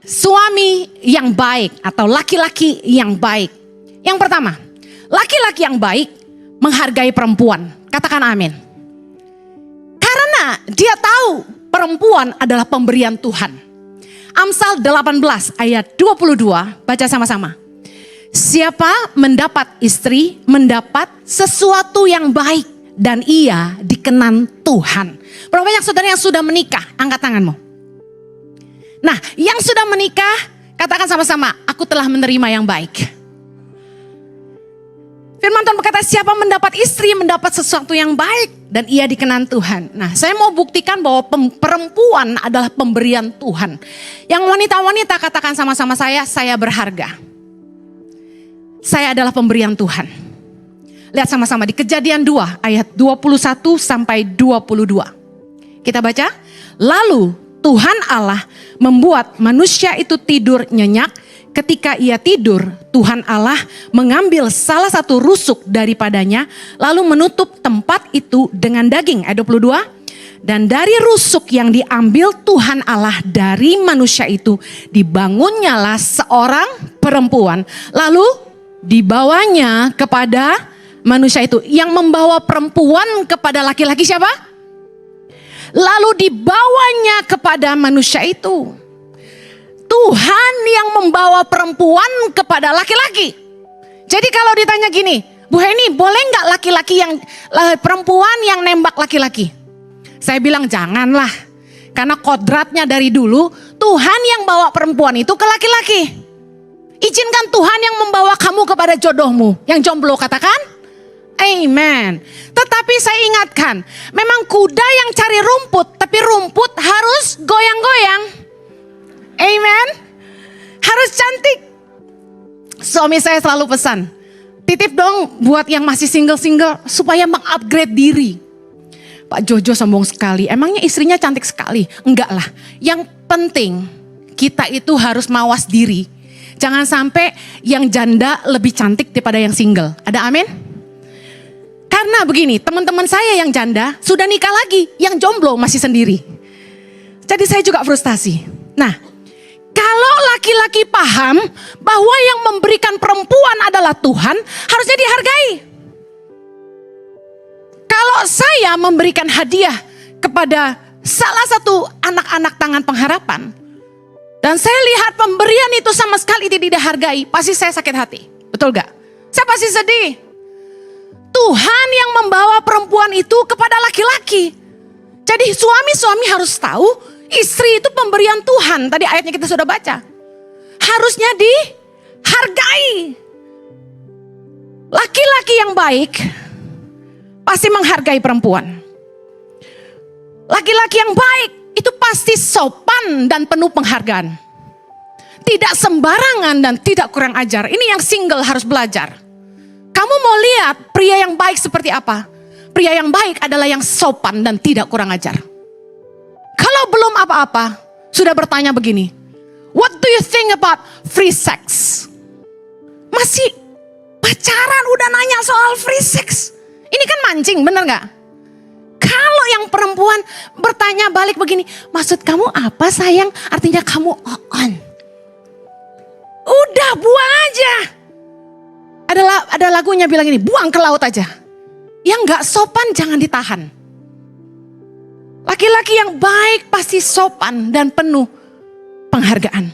Suami yang baik atau laki-laki yang baik. Yang pertama, laki-laki yang baik menghargai perempuan. Katakan amin. Karena dia tahu perempuan adalah pemberian Tuhan. Amsal 18 ayat 22, baca sama-sama. Siapa mendapat istri, mendapat sesuatu yang baik dan ia dikenan Tuhan. Berapa banyak saudara yang sudah menikah? Angkat tanganmu. Nah, yang sudah menikah, katakan sama-sama, aku telah menerima yang baik. Firman Tuhan berkata, siapa mendapat istri, mendapat sesuatu yang baik dan ia dikenan Tuhan. Nah, saya mau buktikan bahwa perempuan adalah pemberian Tuhan. Yang wanita-wanita katakan sama-sama saya berharga. Saya adalah pemberian Tuhan. Lihat sama-sama di Kejadian 2 ayat 21 sampai 22. Kita baca. Lalu Tuhan Allah membuat manusia itu tidur nyenyak. Ketika ia tidur, Tuhan Allah mengambil salah satu rusuk daripadanya, lalu menutup tempat itu dengan daging. Ayat 22. Dan dari rusuk yang diambil Tuhan Allah dari manusia itu, dibangunnyalah seorang perempuan. Lalu dibawanya kepada manusia itu. Yang membawa perempuan kepada laki-laki siapa? Lalu dibawanya kepada manusia itu. Tuhan yang membawa perempuan kepada laki-laki. Jadi kalau ditanya gini, Bu Heni, boleh nggak laki-laki yang perempuan yang nembak laki-laki? Saya bilang janganlah, karena kodratnya dari dulu Tuhan yang bawa perempuan itu ke laki-laki. Izinkan Tuhan yang membawa kamu kepada jodohmu. Yang jomblo katakan, amen. Tetapi saya ingatkan, memang kuda yang cari rumput, tapi rumput harus goyang-goyang. Amen. Harus cantik. Suami saya selalu pesan, titip dong buat yang masih single-single supaya mengupgrade diri. Pak Jojo sombong sekali, emangnya istrinya cantik sekali? Enggak lah. Yang penting kita itu harus mawas diri. Jangan sampai yang janda lebih cantik daripada yang single. Ada amin? Karena begini, teman-teman saya yang janda sudah nikah lagi, yang jomblo masih sendiri. Jadi saya juga frustasi. Nah, kalau laki-laki paham bahwa yang memberikan perempuan adalah Tuhan, harusnya dihargai. Kalau saya memberikan hadiah kepada salah satu anak-anak Tangan Pengharapan, dan saya lihat pemberian itu sama sekali tidak dihargai, pasti saya sakit hati. Betul gak? Saya pasti sedih. Tuhan yang membawa perempuan itu kepada laki-laki. Jadi suami-suami harus tahu, istri itu pemberian Tuhan. Tadi ayatnya kita sudah baca. Harusnya dihargai. Laki-laki yang baik pasti menghargai perempuan. Laki-laki yang baik itu pasti sopan dan penuh penghargaan. Tidak sembarangan dan tidak kurang ajar. Ini yang single harus belajar. Kamu mau lihat pria yang baik seperti apa? Pria yang baik adalah yang sopan dan tidak kurang ajar. Kalau belum apa-apa, sudah bertanya begini, what do you think about free sex? Masih pacaran udah nanya soal free sex. Ini kan mancing, bener gak? Kalau yang perempuan bertanya balik begini, maksud kamu apa sayang? Artinya kamu on. Udah buang aja. Ada lagunya bilang ini, buang ke laut aja. Yang gak sopan jangan ditahan. Laki-laki yang baik pasti sopan dan penuh penghargaan.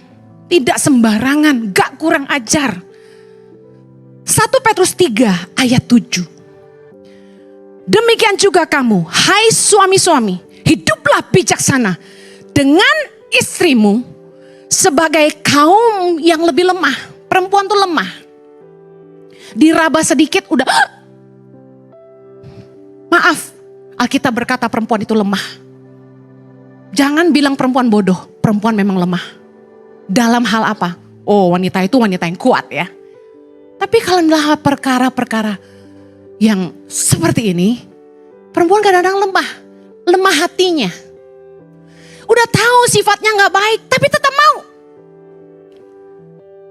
Tidak sembarangan, gak kurang ajar. 1 Petrus 3 ayat 7. Demikian juga kamu, hai suami-suami, hiduplah bijaksana dengan istrimu sebagai kaum yang lebih lemah. Perempuan tuh lemah. Diraba sedikit udah, maaf, Alkitab berkata perempuan itu lemah. Jangan bilang perempuan bodoh, perempuan memang lemah. Dalam hal apa? Oh, wanita itu wanita yang kuat ya. Tapi kalau dalam perkara-perkara yang seperti ini, perempuan kadang-kadang lemah hatinya. Udah tahu sifatnya gak baik, tapi tetap mau.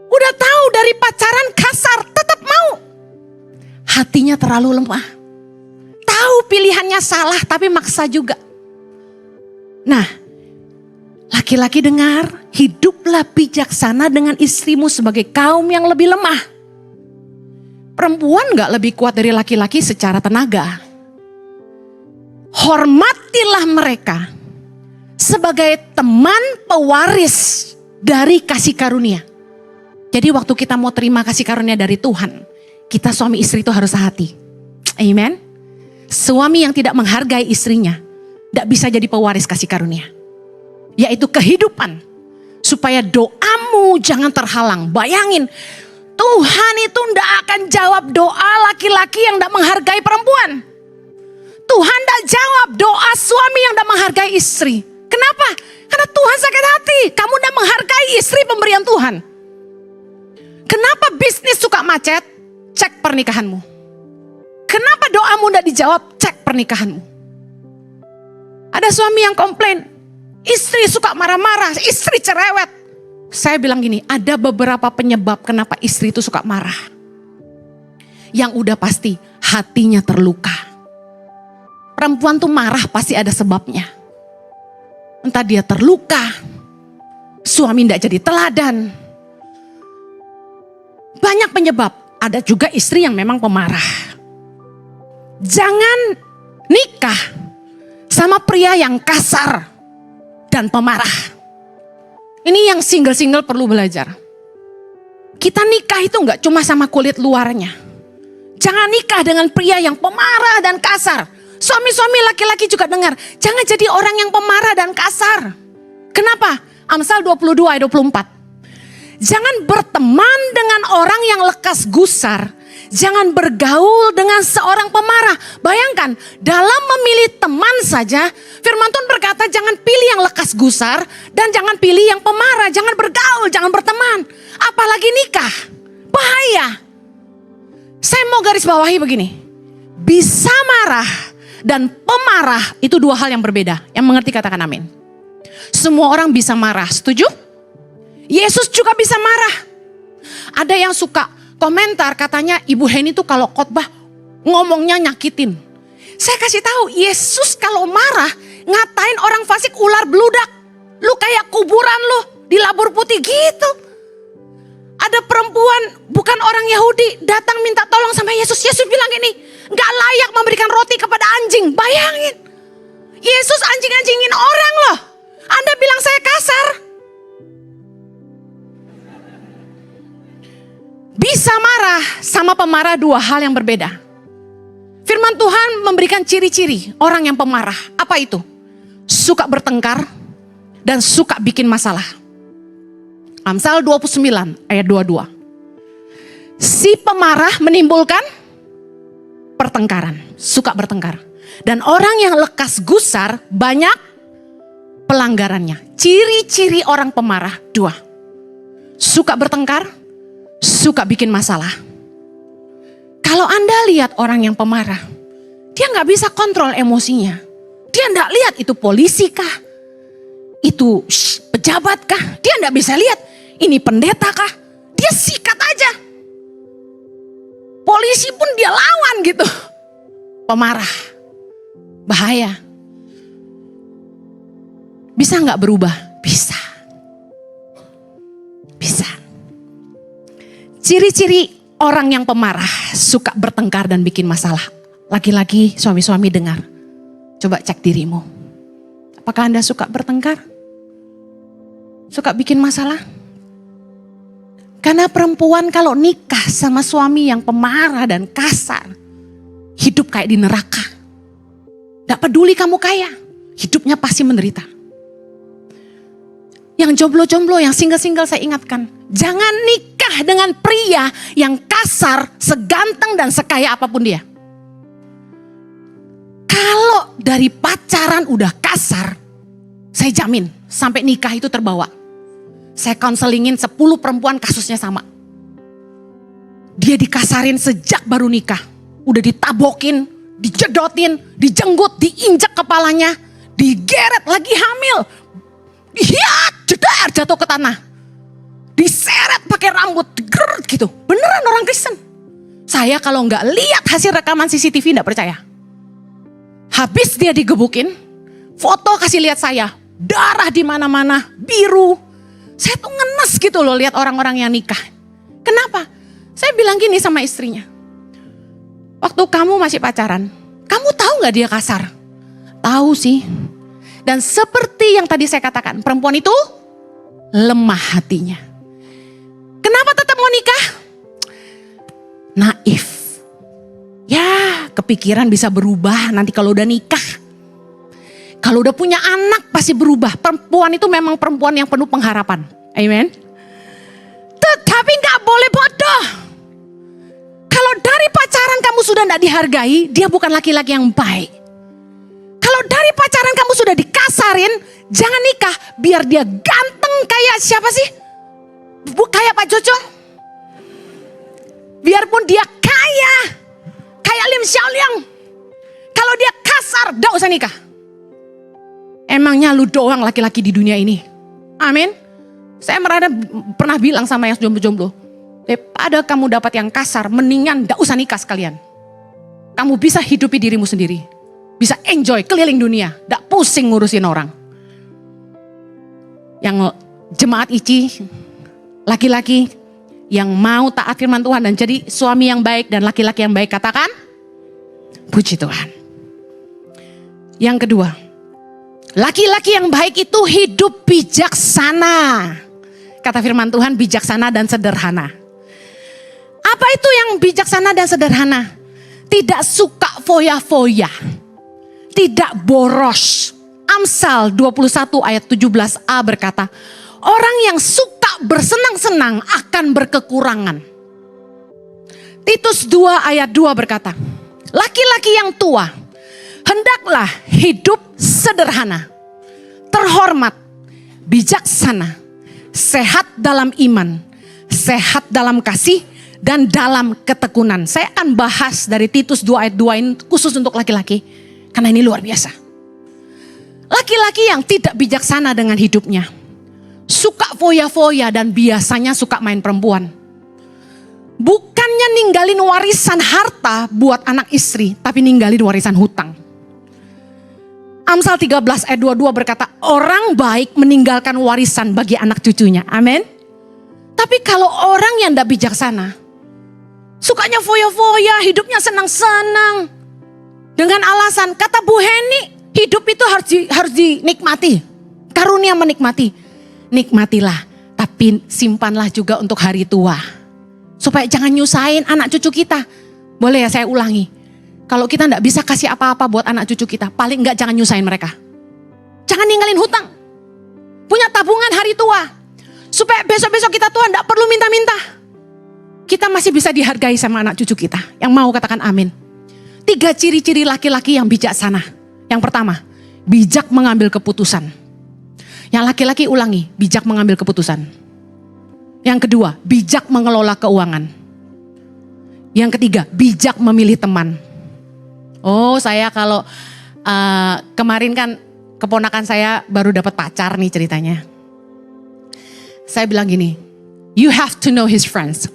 Udah tahu dari pacaran kasar, tetap mau. Hatinya terlalu lemah. Tahu pilihannya salah, tapi maksa juga. Nah, laki-laki Laki-laki dengar, hiduplah bijaksana dengan istrimu sebagai kaum yang lebih lemah. Perempuan gak lebih kuat dari laki-laki secara tenaga. Hormatilah mereka sebagai teman pewaris dari kasih karunia. Jadi waktu kita mau terima kasih karunia dari Tuhan, kita suami istri itu harus hati. Amen. Suami yang tidak menghargai istrinya, tidak bisa jadi pewaris kasih karunia. Yaitu kehidupan. Supaya doamu jangan terhalang. Bayangin, Tuhan itu tidak akan jawab doa laki-laki yang tidak menghargai perempuan. Tuhan tidak jawab doa suami yang tidak menghargai istri. Kenapa? Karena Tuhan sakit hati. Kamu tidak menghargai istri pemberian Tuhan. Kenapa bisnis suka macet? Cek pernikahanmu. Kenapa doamu tidak dijawab? Cek pernikahanmu. Ada suami yang komplain, istri suka marah-marah, istri cerewet. Saya bilang gini, ada beberapa penyebab kenapa istri itu suka marah. Yang udah pasti hatinya terluka. Perempuan tuh marah pasti ada sebabnya. Entah dia terluka, suami tidak jadi teladan. Banyak penyebab. Ada juga istri yang memang pemarah. Jangan nikah sama pria yang kasar dan pemarah. Ini yang single-single perlu belajar. Kita nikah itu enggak cuma sama kulit luarnya. Jangan nikah dengan pria yang pemarah dan kasar. Suami-suami laki-laki juga dengar. Jangan jadi orang yang pemarah dan kasar. Kenapa? Amsal 22 ayat 24. Jangan berteman dengan orang yang lekas gusar. Jangan bergaul dengan seorang pemarah. Bayangkan, dalam memilih teman saja, firman Tuhan berkata jangan pilih yang lekas gusar dan jangan pilih yang pemarah. Jangan bergaul, jangan berteman. Apalagi nikah, bahaya. Saya mau garis bawahi begini. Bisa marah dan pemarah itu dua hal yang berbeda. Yang mengerti katakan amin. Semua orang bisa marah, setuju? Yesus juga bisa marah. Ada yang suka komentar katanya Ibu Heni tuh kalau khotbah ngomongnya nyakitin. Saya kasih tahu, Yesus kalau marah ngatain orang fasik ular beludak. Lu kayak kuburan lu di labur putih gitu. Ada perempuan bukan orang Yahudi datang minta tolong sama Yesus. Yesus bilang gini, gak layak memberikan roti kepada anjing. Bayangin, Yesus anjing-anjingin orang loh. Anda bilang saya kasar. Bisa marah sama pemarah dua hal yang berbeda. Firman Tuhan memberikan ciri-ciri orang yang pemarah. Apa itu? Suka bertengkar dan suka bikin masalah. Amsal 29 ayat 22. Si pemarah menimbulkan pertengkaran, suka bertengkar. Dan orang yang lekas gusar banyak pelanggarannya. Ciri-ciri orang pemarah dua. Suka bertengkar, suka bikin masalah. Kalau Anda lihat orang yang pemarah, dia gak bisa kontrol emosinya. Dia gak lihat itu polisi kah? Itu pejabat kah? Dia gak bisa lihat ini pendeta kah? Dia sikat aja. Polisi pun dia lawan gitu. Pemarah. Bahaya. Bisa gak berubah? Bisa. Bisa. Ciri-ciri orang yang pemarah, suka bertengkar dan bikin masalah. Laki-laki, suami-suami dengar. Coba cek dirimu. Apakah Anda suka bertengkar? Suka bikin masalah? Karena perempuan kalau nikah sama suami yang pemarah dan kasar, hidup kayak di neraka. Gak peduli kamu kaya, hidupnya pasti menderita. Yang jomblo-jomblo, yang single-single saya ingatkan. Jangan nikah dengan pria yang kasar, seganteng dan sekaya apapun dia. Kalau dari pacaran udah kasar, saya jamin sampai nikah itu terbawa. Saya konselingin 10 perempuan kasusnya sama. Dia dikasarin sejak baru nikah. Udah ditabokin, dijedotin, dijenggut, diinjak kepalanya, digeret lagi hamil. Iya, jedar jatuh ke tanah. Diseret pakai rambut, geret gitu. Beneran orang Kristen. Saya kalau nggak lihat hasil rekaman CCTV nggak percaya. Habis dia digebukin, foto kasih lihat saya. darah di mana-mana, biru. Saya tuh ngenes gitu loh lihat orang-orang yang nikah. Kenapa? Saya bilang gini sama istrinya. Waktu kamu masih pacaran, kamu tahu gak dia kasar? Tahu sih. Dan seperti yang tadi saya katakan, perempuan itu lemah hatinya. Kenapa tetap mau nikah? Naif. Ya, kepikiran bisa berubah nanti kalau udah nikah. Kalau udah punya anak pasti berubah. Perempuan itu memang perempuan yang penuh pengharapan. Amen. Tetapi gak boleh bodoh. Kalau dari pacaran kamu sudah gak dihargai, dia bukan laki-laki yang baik. Kalau dari pacaran kamu sudah dikasarin, jangan nikah. Biar dia ganteng kayak siapa sih? Kayak Pak Jojo. Biarpun dia kaya, kayak Lim Xiaoliang. Kalau dia kasar, gak usah nikah. Emangnya lu doang laki-laki di dunia ini? Amin. Saya pernah bilang sama yang jomblo-jomblo, daripada kamu dapat yang kasar, mendingan gak usah nikah sekalian. Kamu bisa hidupi dirimu sendiri. Bisa enjoy keliling dunia, gak pusing ngurusin orang. Yang jemaat ICI, laki-laki yang mau taat firman Tuhan dan jadi suami yang baik dan laki-laki yang baik, katakan, puji Tuhan. Yang kedua, laki-laki yang baik itu hidup bijaksana. Kata firman Tuhan, bijaksana dan sederhana. Apa itu yang bijaksana dan sederhana? Tidak suka foya-foya. Tidak boros. Amsal 21 ayat 17a berkata, orang yang suka bersenang-senang akan berkekurangan. Titus 2 ayat 2 berkata, laki-laki yang tua hendaklah hidup sederhana, terhormat, bijaksana, sehat dalam iman, sehat dalam kasih, dan dalam ketekunan. Saya akan bahas dari Titus 2 ayat 2 ini khusus untuk laki-laki. Karena ini luar biasa. Laki-laki yang tidak bijaksana dengan hidupnya, suka foya-foya dan biasanya suka main perempuan. Bukannya ninggalin warisan harta buat anak istri, tapi ninggalin warisan hutang. Amsal 13 ayat 22 berkata, orang baik meninggalkan warisan bagi anak cucunya. Amin. Tapi kalau orang yang tidak bijaksana, sukanya foya-foya, hidupnya senang-senang. Dengan alasan, kata Bu Heni, hidup itu harus dinikmati. Karunia menikmati. Nikmatilah, tapi simpanlah juga untuk hari tua. Supaya jangan nyusahin anak cucu kita. Boleh ya saya ulangi. Kalau kita tidak bisa kasih apa-apa buat anak cucu kita, paling enggak jangan nyusahin mereka. Jangan ninggalin hutang. Punya tabungan hari tua. Supaya besok-besok kita tua tidak perlu minta-minta. Kita masih bisa dihargai sama anak cucu kita. Yang mau katakan amin. 3 ciri-ciri laki-laki yang bijaksana. Yang pertama, bijak mengambil keputusan. Yang laki-laki ulangi, bijak mengambil keputusan. Yang kedua, bijak mengelola keuangan. Yang ketiga, bijak memilih teman. Oh, saya kalau kemarin kan keponakan saya baru dapat pacar nih ceritanya. Saya bilang gini, you have to know his friends.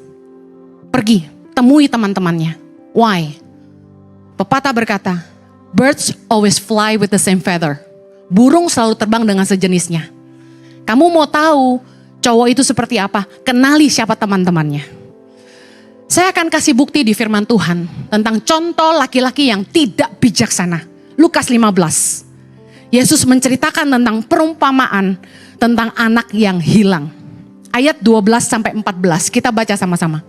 Pergi, temui teman-temannya. Why? Pepatah berkata, birds always fly with the same feather. Burung selalu terbang dengan sejenisnya. Kamu mau tahu cowok itu seperti apa? Kenali siapa teman-temannya. Saya akan kasih bukti di firman Tuhan tentang contoh laki-laki yang tidak bijaksana. Lukas 15. Yesus menceritakan tentang perumpamaan tentang anak yang hilang. Ayat 12 sampai 14 kita baca sama-sama.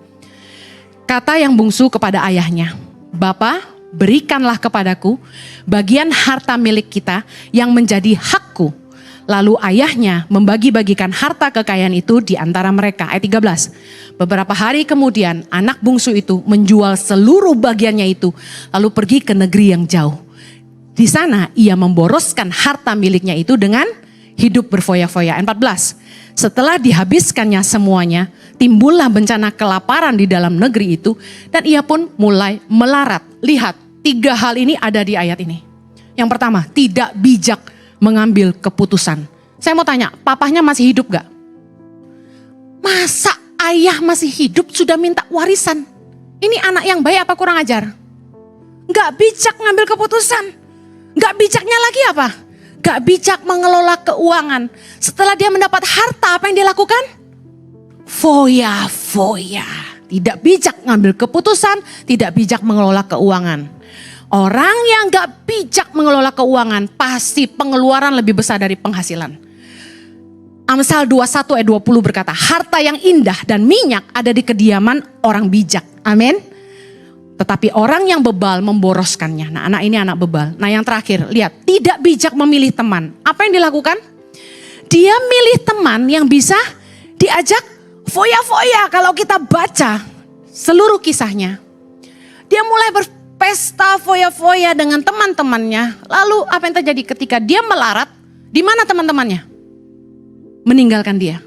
Kata yang bungsu kepada ayahnya, Bapa, berikanlah kepadaku bagian harta milik kita yang menjadi hakku. Lalu ayahnya membagi-bagikan harta kekayaan itu di antara mereka. Ayat 13. Beberapa hari kemudian anak bungsu itu menjual seluruh bagiannya itu. Lalu pergi ke negeri yang jauh. Di sana ia memboroskan harta miliknya itu dengan hidup berfoya-foya. 14. Setelah dihabiskannya semuanya, timbullah bencana kelaparan di dalam negeri itu. Dan ia pun mulai melarat. Lihat, 3 hal ini ada di ayat ini. Yang pertama, tidak bijak mengambil keputusan. Saya mau tanya, papahnya masih hidup gak? Masa ayah masih hidup sudah minta warisan? Ini anak yang baik apa kurang ajar? Gak bijak ngambil keputusan. Gak bijaknya lagi apa? gak bijak mengelola keuangan. Setelah dia mendapat harta, apa yang dia lakukan? Foya-foya. Tidak bijak ngambil keputusan, tidak bijak mengelola keuangan. Orang yang gak bijak mengelola keuangan, pasti pengeluaran lebih besar dari penghasilan. Amsal 21 ayat 20 berkata, harta yang indah dan minyak ada di kediaman orang bijak. Amin. Tetapi orang yang bebal memboroskannya. Nah, anak ini anak bebal. Nah, yang terakhir, lihat, tidak bijak memilih teman. Apa yang dilakukan? Dia milih teman yang bisa diajak foya-foya. Kalau kita baca seluruh kisahnya, dia mulai berpesta foya-foya dengan teman-temannya. Lalu apa yang terjadi ketika dia melarat? Di mana teman-temannya? Meninggalkan dia.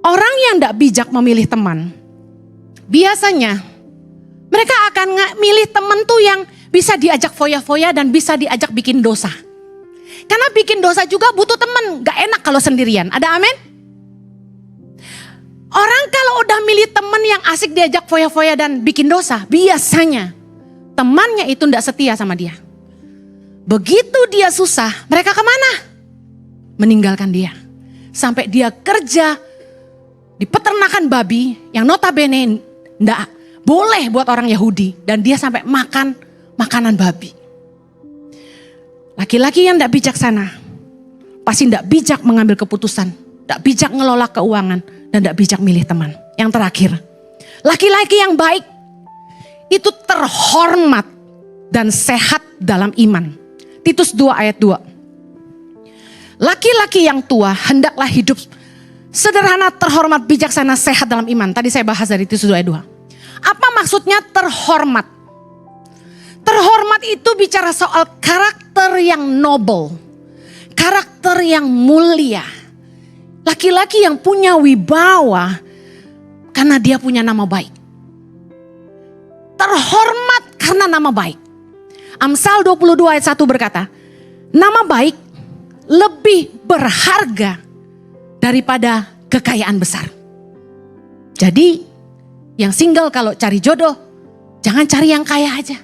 Orang yang tidak bijak memilih teman, biasanya mereka akan milih teman tuh yang bisa diajak foya-foya dan bisa diajak bikin dosa. Karena bikin dosa juga butuh teman, gak enak kalau sendirian. Ada amin? Orang kalau udah milih teman yang asik diajak foya-foya dan bikin dosa, biasanya temannya itu tidak setia sama dia. Begitu dia susah, mereka kemana? Meninggalkan dia. Sampai dia kerja di peternakan babi yang notabene tidak boleh buat orang Yahudi. Dan dia sampai makan makanan babi. Laki-laki yang tidak bijaksana pasti tidak bijak mengambil keputusan, tidak bijak ngelola keuangan, dan tidak bijak milih teman. Yang terakhir, laki-laki yang baik itu terhormat dan sehat dalam iman. Titus 2 ayat 2. Laki-laki yang tua hendaklah hidup sederhana, terhormat, bijaksana, sehat dalam iman. Tadi saya bahas dari Titus 2 ayat 2. Apa maksudnya terhormat? Terhormat itu bicara soal karakter yang noble, karakter yang mulia. Laki-laki yang punya wibawa karena dia punya nama baik. Terhormat karena nama baik. Amsal 22 ayat 1 berkata, nama baik lebih berharga daripada kekayaan besar. Jadi yang single kalau cari jodoh, jangan cari yang kaya aja.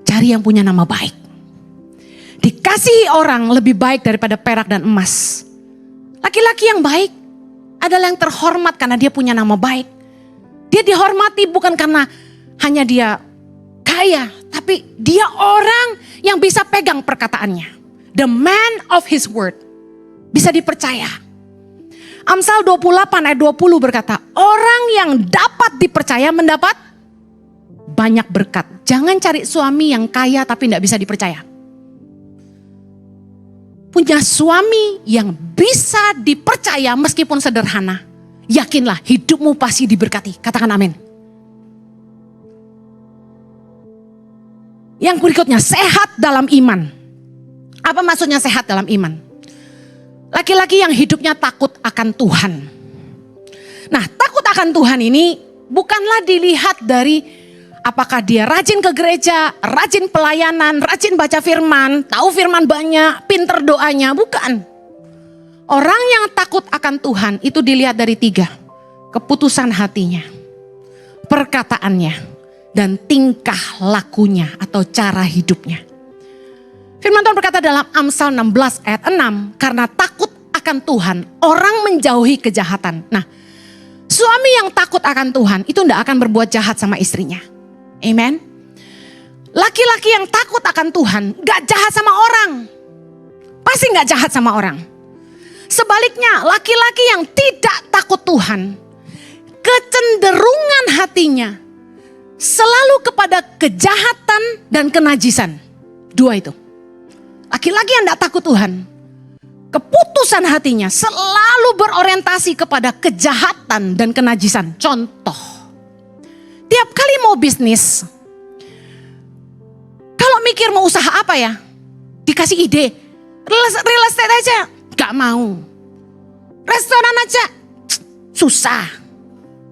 Cari yang punya nama baik. Dikasihi orang lebih baik daripada perak dan emas. Laki-laki yang baik adalah yang terhormat karena dia punya nama baik. Dia dihormati bukan karena hanya dia kaya, tapi dia orang yang bisa pegang perkataannya. The man of his word. Bisa dipercaya. Amsal 28 ayat 20 berkata, orang yang dapat dipercaya mendapat banyak berkat. Jangan cari suami yang kaya tapi tidak bisa dipercaya. Punya suami yang bisa dipercaya meskipun sederhana. Yakinlah hidupmu pasti diberkati. Katakan amin. Yang berikutnya, sehat dalam iman. Apa maksudnya sehat dalam iman? Laki-laki yang hidupnya takut akan Tuhan. Nah, takut akan Tuhan ini bukanlah dilihat dari apakah dia rajin ke gereja, rajin pelayanan, rajin baca firman, tahu firman banyak, pinter doanya, bukan. Orang yang takut akan Tuhan itu dilihat dari 3. Keputusan hatinya, perkataannya, dan tingkah lakunya atau cara hidupnya. Firman Tuhan berkata dalam Amsal 16 ayat 6, karena takut akan Tuhan, orang menjauhi kejahatan. Nah, suami yang takut akan Tuhan itu tidak akan berbuat jahat sama istrinya. Amen. Laki-laki yang takut akan Tuhan gak jahat sama orang. Pasti gak jahat sama orang. Sebaliknya, laki-laki yang tidak takut Tuhan, kecenderungan hatinya selalu kepada kejahatan dan kenajisan. 2 itu. Laki-laki yang tidak takut Tuhan, keputusan hatinya selalu berorientasi kepada kejahatan dan kenajisan. Contoh, tiap kali mau bisnis, kalau mikir mau usaha apa ya, dikasih ide, real estate aja, gak mau. Restoran aja, susah.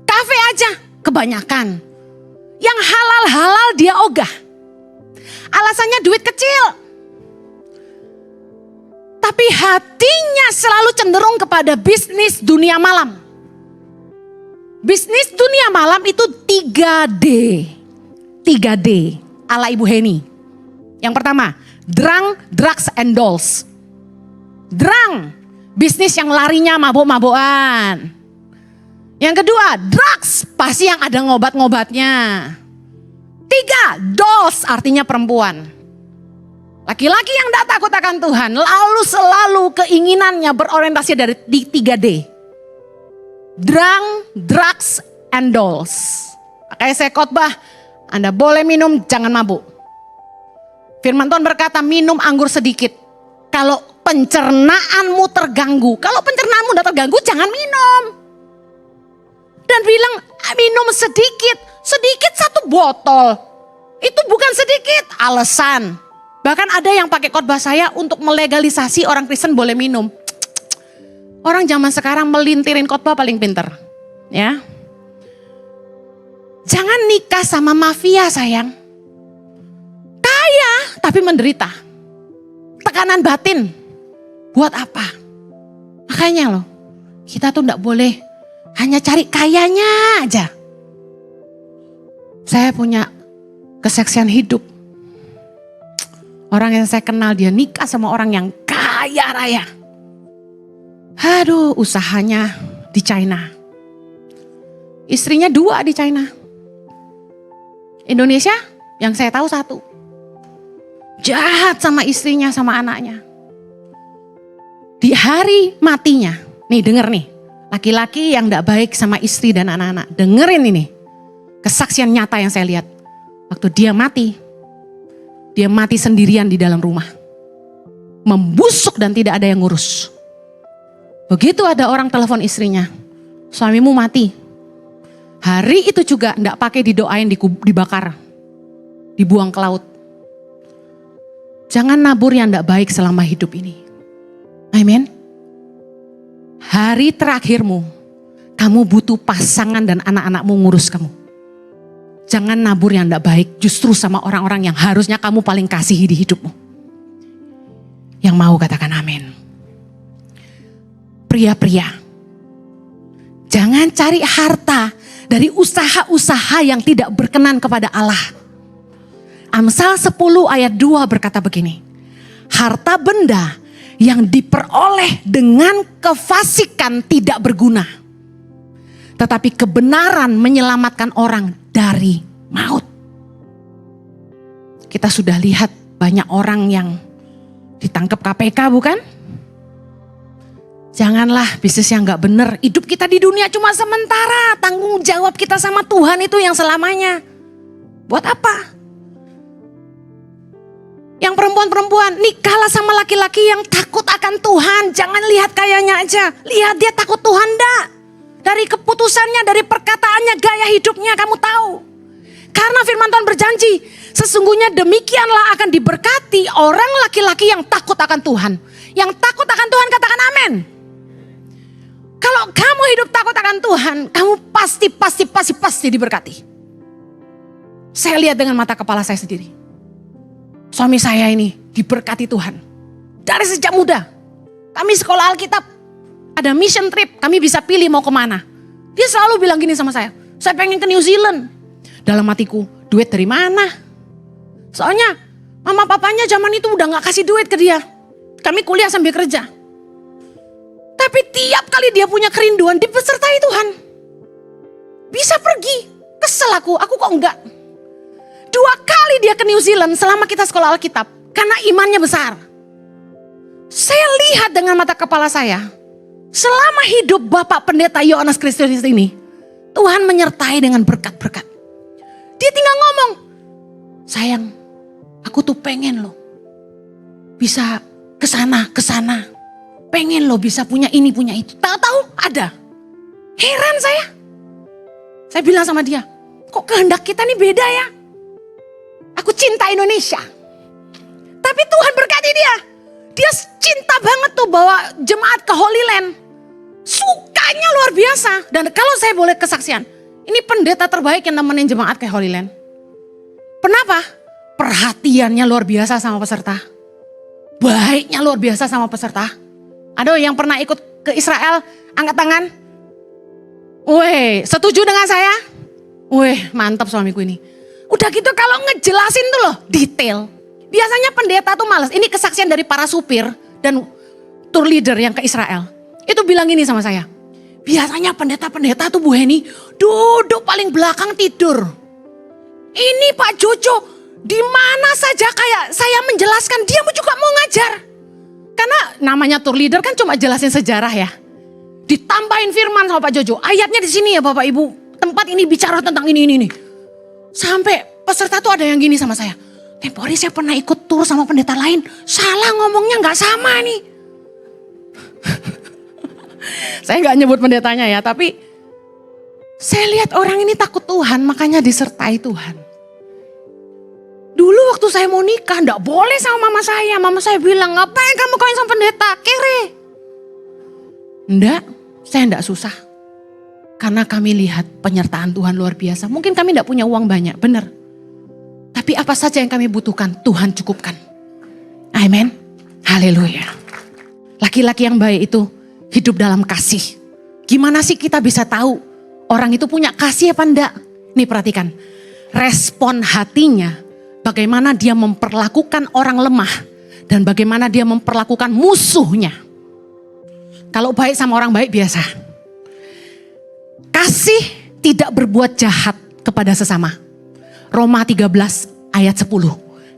Kafe aja, kebanyakan. Yang halal-halal dia ogah. Alasannya duit kecil. Tapi hatinya selalu cenderung kepada bisnis dunia malam. Bisnis dunia malam itu 3D. 3D ala Ibu Heni. Yang pertama, drunk, drugs, and dolls. Drunk, bisnis yang larinya mabuk-mabukan. Yang kedua, drugs, pasti yang ada ngobat-ngobatnya. 3, dolls, artinya perempuan. Laki-laki yang tidak takut akan Tuhan, lalu selalu keinginannya berorientasi di 3D. Drunk, drugs, and dolls. Makanya saya khotbah, Anda boleh minum, jangan mabuk. Firman Tuhan berkata, minum anggur sedikit. Kalau pencernaanmu terganggu, kalau pencernaanmu tidak terganggu, jangan minum. Dan bilang, minum sedikit 1 botol. Itu bukan sedikit, alasan. Bahkan ada yang pakai khotbah saya untuk melegalisasi orang Kristen boleh minum. Orang zaman sekarang melintirin khotbah paling pinter. Ya. Jangan nikah sama mafia sayang. Kaya tapi menderita. Tekanan batin. Buat apa? Makanya loh, kita tuh gak boleh hanya cari kayanya aja. Saya punya kesaksian hidup. Orang yang saya kenal dia nikah sama orang yang kaya raya. Aduh, usahanya di China. Istrinya 2 di China. Indonesia yang saya tahu 1. Jahat sama istrinya, sama anaknya. Di hari matinya, nih denger nih. Laki-laki yang gak baik sama istri dan anak-anak. Dengerin ini. Kesaksian nyata yang saya lihat. Waktu dia mati sendirian di dalam rumah. Membusuk dan tidak ada yang ngurus. Begitu ada orang telepon istrinya. Suamimu mati. Hari itu juga gak pakai didoain, dibakar. Dibuang ke laut. Jangan nabur yang gak baik selama hidup ini. Amin. Hari terakhirmu, kamu butuh pasangan dan anak-anakmu ngurus kamu. Jangan nabur yang gak baik justru sama orang-orang yang harusnya kamu paling kasihi di hidupmu. Yang mau katakan amin. Pria-pria, jangan cari harta dari usaha-usaha yang tidak berkenan kepada Allah. Amsal 10 ayat 2 berkata begini. Harta benda yang diperoleh dengan kefasikan tidak berguna. Tetapi kebenaran menyelamatkan orang dari maut. Kita sudah lihat banyak orang yang ditangkap KPK bukan? Janganlah bisnis yang gak benar. Hidup kita di dunia cuma sementara. Tanggung jawab kita sama Tuhan itu yang selamanya. Buat apa? Yang perempuan-perempuan, nikahlah sama laki-laki yang takut akan Tuhan. Jangan lihat kayanya aja. Lihat dia takut Tuhan enggak. Dari keputusannya, dari perkataannya, gaya hidupnya kamu tahu. Karena firman Tuhan berjanji, sesungguhnya demikianlah akan diberkati orang laki-laki yang takut akan Tuhan. Yang takut akan Tuhan katakan amin. Kalau kamu hidup takut akan Tuhan, kamu pasti diberkati. Saya lihat dengan mata kepala saya sendiri. Suami saya ini diberkati Tuhan. Dari sejak muda. Kami sekolah Alkitab. Ada mission trip. Kami bisa pilih mau kemana. Dia selalu bilang gini sama saya pengen ke New Zealand. Dalam hatiku, duit dari mana? Soalnya mama papanya zaman itu udah gak kasih duit ke dia. Kami kuliah sambil kerja. Tapi tiap kali dia punya kerinduan dipesertai Tuhan. Bisa pergi. Kesel aku kok enggak. 2 kali dia ke New Zealand selama kita sekolah Alkitab. Karena imannya besar. Saya lihat dengan mata kepala saya. Selama hidup Bapak Pendeta Yohanes Kristianus ini. Tuhan menyertai dengan berkat-berkat. Dia tinggal ngomong. Sayang, aku tuh pengen loh. Bisa kesana. Pengen loh bisa punya ini punya itu. Tahu-tahu ada. Heran saya. Saya bilang sama dia. Kok kehendak kita nih beda ya? Aku cinta Indonesia. Tapi Tuhan berkati dia. Dia cinta banget tuh bawa jemaat ke Holy Land. Sukanya luar biasa. Dan kalau saya boleh kesaksian. Ini pendeta terbaik yang nemenin jemaat ke Holy Land. Kenapa? Perhatiannya luar biasa sama peserta. Baiknya luar biasa sama peserta. Aduh yang pernah ikut ke Israel, angkat tangan. Weh, setuju dengan saya? Weh, mantap suamiku ini. Udah gitu kalau ngejelasin tuh loh, detail. Biasanya pendeta tuh malas. Ini kesaksian dari para supir dan tour leader yang ke Israel. Itu bilang gini sama saya. Biasanya pendeta-pendeta tuh Bu Heni duduk paling belakang tidur. Ini Pak Jojo, di mana saja kayak saya menjelaskan, dia juga mau ngajar. Karena namanya tour leader kan cuma jelasin sejarah ya. Ditambahin firman sama Pak Jojo. Ayatnya di sini ya Bapak Ibu. Tempat ini bicara tentang ini. Sampai peserta tuh ada yang gini sama saya. Tempo hari saya pernah ikut tur sama pendeta lain. Salah ngomongnya gak sama nih. Saya gak nyebut pendetanya ya. Tapi saya lihat orang ini takut Tuhan. Makanya disertai Tuhan. Dulu waktu saya mau nikah. Gak boleh sama mama saya. Mama saya bilang, ngapain kamu kawin sama pendeta? Kere. Enggak, saya enggak susah. Karena kami lihat penyertaan Tuhan luar biasa. Mungkin kami enggak punya uang banyak, benar. Tapi apa saja yang kami butuhkan, Tuhan cukupkan. Amin. Haleluya. Laki-laki yang baik itu hidup dalam kasih. Gimana sih kita bisa tahu orang itu punya kasih apa enggak? Nih perhatikan. Respon hatinya, bagaimana dia memperlakukan orang lemah. Dan bagaimana dia memperlakukan musuhnya. Kalau baik sama orang baik biasa. Kasih tidak berbuat jahat kepada sesama. Roma 13 ayat 10.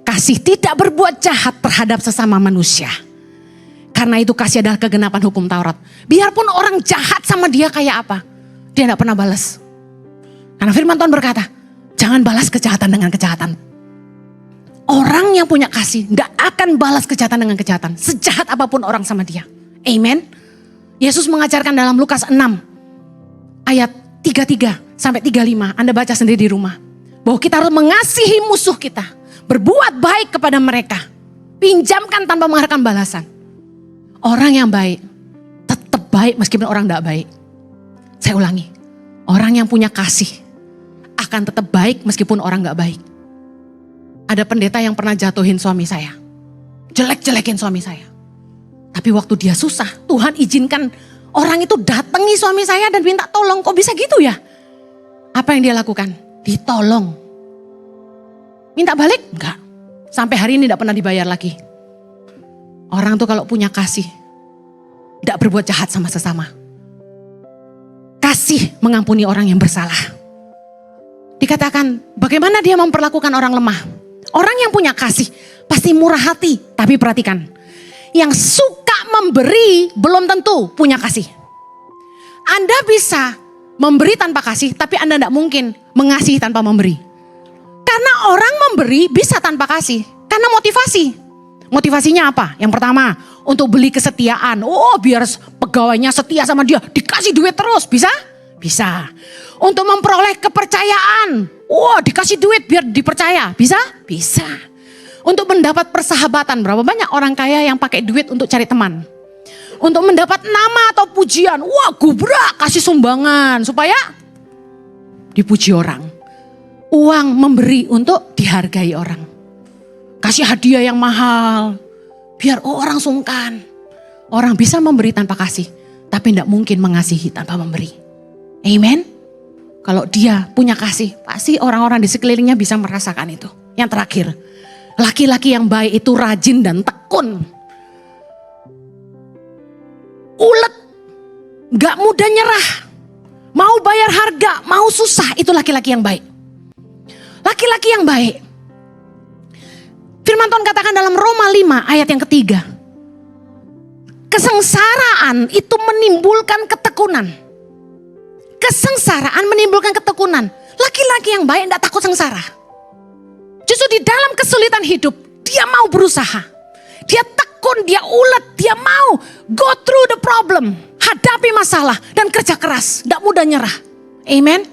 Kasih tidak berbuat jahat terhadap sesama manusia. Karena itu kasih adalah kegenapan hukum Taurat. Biarpun orang jahat sama dia kayak apa, dia tidak pernah balas. Karena firman Tuhan berkata, jangan balas kejahatan dengan kejahatan. Orang yang punya kasih gak akan balas kejahatan dengan kejahatan. Sejahat apapun orang sama dia. Amen. Yesus mengajarkan dalam Lukas 6 ayat 33 sampai 35. Anda baca sendiri di rumah. Bahwa kita harus mengasihi musuh kita. Berbuat baik kepada mereka. Pinjamkan tanpa mengharapkan balasan. Orang yang baik tetap baik meskipun orang tidak baik. Saya ulangi. Orang yang punya kasih akan tetap baik meskipun orang gak baik. Ada pendeta yang pernah jatuhin suami saya. Jelek-jelekin suami saya. Tapi waktu dia susah, Tuhan izinkan orang itu datangi suami saya dan minta tolong. Kok bisa gitu ya? Apa yang dia lakukan? Ditolong. Minta balik? Enggak. Sampai hari ini tidak pernah dibayar lagi. Orang tuh kalau punya kasih, tidak berbuat jahat sama sesama. Kasih mengampuni orang yang bersalah. Dikatakan bagaimana dia memperlakukan orang lemah. Orang yang punya kasih pasti murah hati. Tapi perhatikan, yang suka memberi belum tentu punya kasih. Anda bisa memberi tanpa kasih, tapi Anda tidak mungkin mengasihi tanpa memberi. Karena orang memberi bisa tanpa kasih. Karena motivasi. Motivasinya apa? Yang pertama, untuk beli kesetiaan. Oh, biar pegawainya setia sama dia, dikasih duit terus. Bisa? Bisa. Untuk memperoleh kepercayaan. Oh, dikasih duit biar dipercaya. Bisa? Bisa. Untuk mendapat persahabatan. Berapa banyak orang kaya yang pakai duit untuk cari teman. Untuk mendapat nama atau pujian. Wah, gubrak, kasih sumbangan. Supaya dipuji orang. Uang memberi untuk dihargai orang. Kasih hadiah yang mahal. Biar orang sungkan. Orang bisa memberi tanpa kasih. Tapi tidak mungkin mengasihi tanpa memberi. Amen. Kalau dia punya kasih. Pasti orang-orang di sekelilingnya bisa merasakan itu. Yang terakhir. Laki-laki yang baik itu rajin dan tekun. Ulet. Gak mudah nyerah. Mau bayar harga. Mau susah. Itu laki-laki yang baik. Laki-laki yang baik. Firman Tuhan katakan dalam Roma 5 ayat yang ketiga. Kesengsaraan itu menimbulkan ketekunan. Kesengsaraan menimbulkan ketekunan. Laki-laki yang baik tidak takut sengsara. Justru di dalam kesulitan hidup, dia mau berusaha. Dia tekun, dia ulet, dia mau go through the problem. Hadapi masalah dan kerja keras. Tidak mudah nyerah. Amen.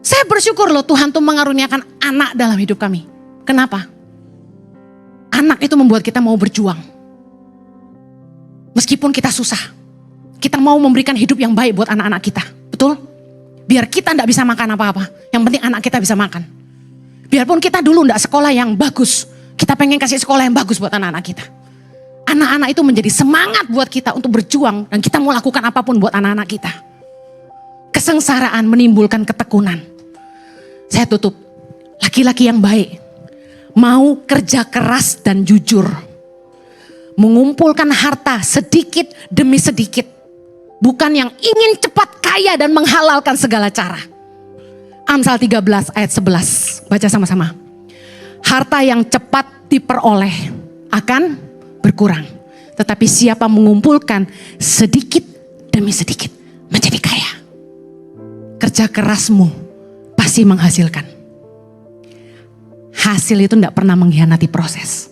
Saya bersyukur loh Tuhan tuh mengaruniakan anak dalam hidup kami. Kenapa? Anak itu membuat kita mau berjuang. Meskipun kita susah. Kita mau memberikan hidup yang baik buat anak-anak kita. Betul? Biar kita tidak bisa makan apa-apa. Yang penting anak kita bisa makan. Biarpun kita dulu tidak sekolah yang bagus. Kita pengen kasih sekolah yang bagus buat anak-anak kita. Anak-anak itu menjadi semangat buat kita untuk berjuang. Dan kita mau lakukan apapun buat anak-anak kita. Kesengsaraan menimbulkan ketekunan. Saya tutup. Laki-laki yang baik mau kerja keras dan jujur. Mengumpulkan harta sedikit demi sedikit. Bukan yang ingin cepat kaya dan menghalalkan segala cara. Amsal 13 ayat 11. Baca sama-sama. Harta yang cepat diperoleh akan berkurang. Tetapi siapa mengumpulkan sedikit demi sedikit menjadi kaya. Kerja kerasmu pasti menghasilkan. Hasil itu tidak pernah mengkhianati proses.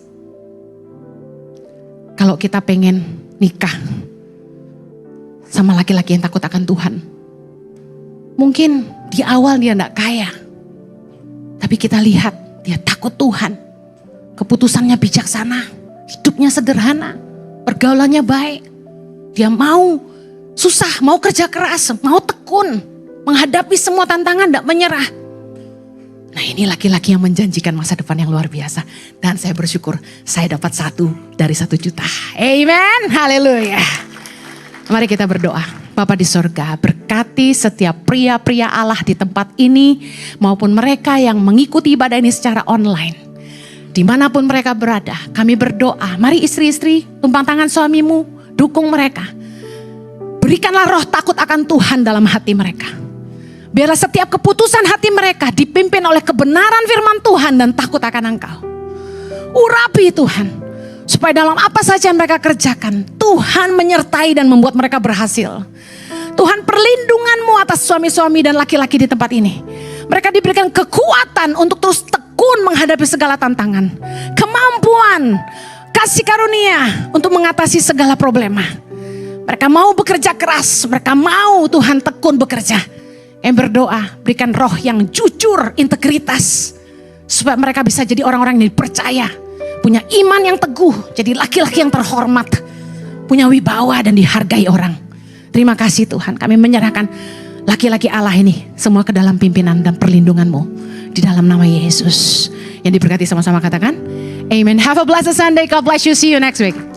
Kalau kita pengen nikah sama laki-laki yang takut akan Tuhan, mungkin di awal dia tidak kaya, tapi kita lihat dia takut Tuhan, keputusannya bijaksana, hidupnya sederhana, pergaulannya baik, dia mau susah, mau kerja keras, mau tekun, menghadapi semua tantangan, tidak menyerah. Nah, ini laki-laki yang menjanjikan masa depan yang luar biasa. Dan saya bersyukur saya dapat 1 dari 1 juta. Amen, haleluya. Mari kita berdoa. Bapa di sorga, berkati setiap pria-pria Allah di tempat ini maupun mereka yang mengikuti ibadah ini secara online. Dimanapun mereka berada, kami berdoa. Mari istri-istri, tumpang tangan suamimu, dukung mereka. Berikanlah roh takut akan Tuhan dalam hati mereka. Biarlah setiap keputusan hati mereka dipimpin oleh kebenaran firman Tuhan dan takut akan Engkau. Urapi Tuhan, supaya dalam apa saja yang mereka kerjakan, Tuhan menyertai dan membuat mereka berhasil. Tuhan, perlindungan-Mu atas suami-suami dan laki-laki di tempat ini. Mereka diberikan kekuatan untuk terus tekun menghadapi segala tantangan. Kemampuan, kasih karunia untuk mengatasi segala problema. Mereka mau bekerja keras, mereka mau Tuhan tekun bekerja. Yang berdoa, berikan roh yang jujur, integritas. Supaya mereka bisa jadi orang-orang yang dipercaya. Punya iman yang teguh, jadi laki-laki yang terhormat. Punya wibawa dan dihargai orang. Terima kasih Tuhan, kami menyerahkan laki-laki Allah ini semua ke dalam pimpinan dan perlindungan-Mu. Di dalam nama Yesus. Yang diberkati sama-sama katakan, Amen. Have a blessed Sunday, God bless you, see you next week.